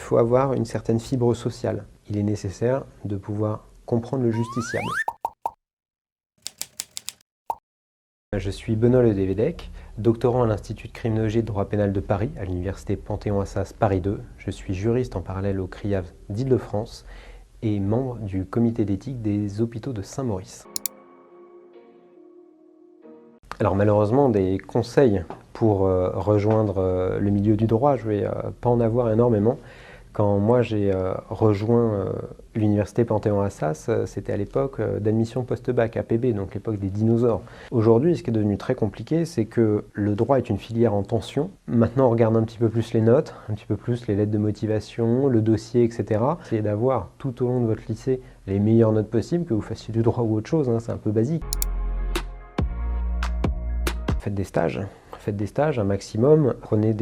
Il faut avoir une certaine fibre sociale. Il est nécessaire de pouvoir comprendre le justiciable. Je suis Benoît Ledévédec, doctorant à l'Institut de criminologie et de droit pénal de Paris, à l'université Panthéon-Assas Paris 2. Je suis juriste en parallèle au CRIAV d'Île-de-France et membre du comité d'éthique des hôpitaux de Saint-Maurice. Alors malheureusement, des conseils pour rejoindre le milieu du droit, je ne vais pas en avoir énormément. Quand moi j'ai rejoint l'université Panthéon-Assas, c'était à l'époque d'admission post-bac, APB, donc l'époque des dinosaures. Aujourd'hui, ce qui est devenu très compliqué, c'est que le droit est une filière en tension. Maintenant, on regarde un petit peu plus les notes, un petit peu plus les lettres de motivation, le dossier, etc. Essayez d'avoir tout au long de votre lycée les meilleures notes possibles, que vous fassiez du droit ou autre chose, hein, c'est un peu basique. Faites des stages un maximum. Prenez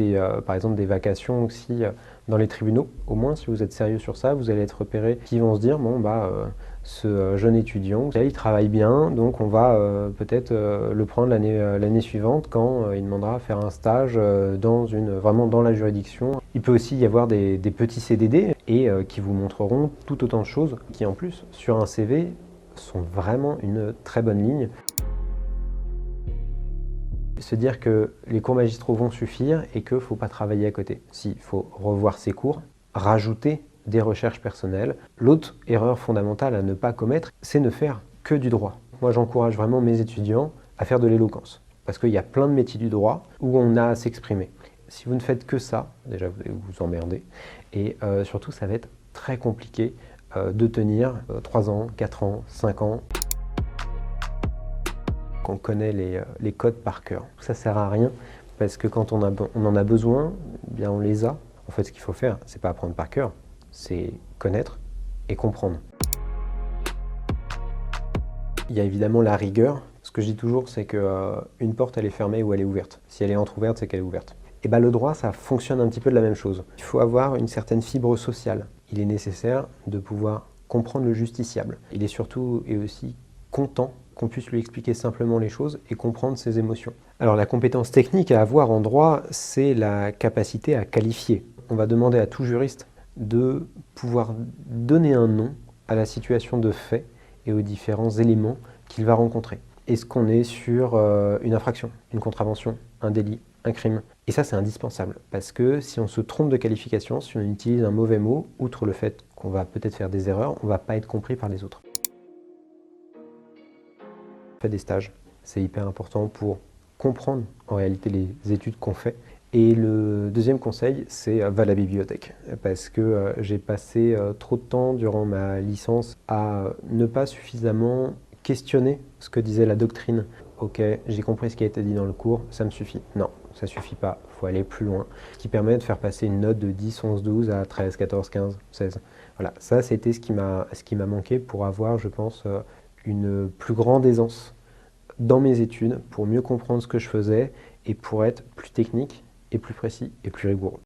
par exemple des vacations aussi dans les tribunaux. Au moins, si vous êtes sérieux sur ça, vous allez être repéré. Qui vont se dire, bon ce jeune étudiant, il travaille bien, donc on va peut-être le prendre l'année suivante quand il demandera à faire un stage vraiment dans la juridiction. Il peut aussi y avoir des petits CDD et qui vous montreront tout autant de choses qui en plus, sur un CV, sont vraiment une très bonne ligne. Se dire que les cours magistraux vont suffire et qu'il ne faut pas travailler à côté. Si, il faut revoir ses cours, rajouter des recherches personnelles. L'autre erreur fondamentale à ne pas commettre, c'est ne faire que du droit. Moi, j'encourage vraiment mes étudiants à faire de l'éloquence. Parce qu'il y a plein de métiers du droit où on a à s'exprimer. Si vous ne faites que ça, déjà vous allez vous emmerder. Et surtout, ça va être très compliqué de tenir 3 ans, 4 ans, 5 ans. On connaît les codes par cœur. Ça ne sert à rien parce que quand on en a besoin, eh bien on les a. En fait, ce qu'il faut faire, c'est pas apprendre par cœur, c'est connaître et comprendre. Il y a évidemment la rigueur. Ce que je dis toujours, c'est qu'une porte, elle est fermée ou elle est ouverte. Si elle est entrouverte, c'est qu'elle est ouverte. Et bien le droit, ça fonctionne un petit peu de la même chose. Il faut avoir une certaine fibre sociale. Il est nécessaire de pouvoir comprendre le justiciable. Il est surtout et aussi content qu'on puisse lui expliquer simplement les choses et comprendre ses émotions. Alors la compétence technique à avoir en droit, c'est la capacité à qualifier. On va demander à tout juriste de pouvoir donner un nom à la situation de fait et aux différents éléments qu'il va rencontrer. Est-ce qu'on est sur une infraction, une contravention, un délit, un crime? Et ça, c'est indispensable, parce que si on se trompe de qualification, si on utilise un mauvais mot, outre le fait qu'on va peut-être faire des erreurs, on ne va pas être compris par les autres. Faites des stages, c'est hyper important pour comprendre en réalité les études qu'on fait. Et le deuxième conseil, c'est va à la bibliothèque, parce que j'ai passé trop de temps durant ma licence à ne pas suffisamment questionner ce que disait la doctrine. Ok, j'ai compris ce qui a été dit dans le cours, ça me suffit. Non, ça suffit pas, il faut aller plus loin. Ce qui permet de faire passer une note de 10, 11, 12 à 13, 14, 15, 16. Voilà, ça c'était ce qui m'a manqué pour avoir, je pense, une plus grande aisance dans mes études pour mieux comprendre ce que je faisais et pour être plus technique et plus précis et plus rigoureux.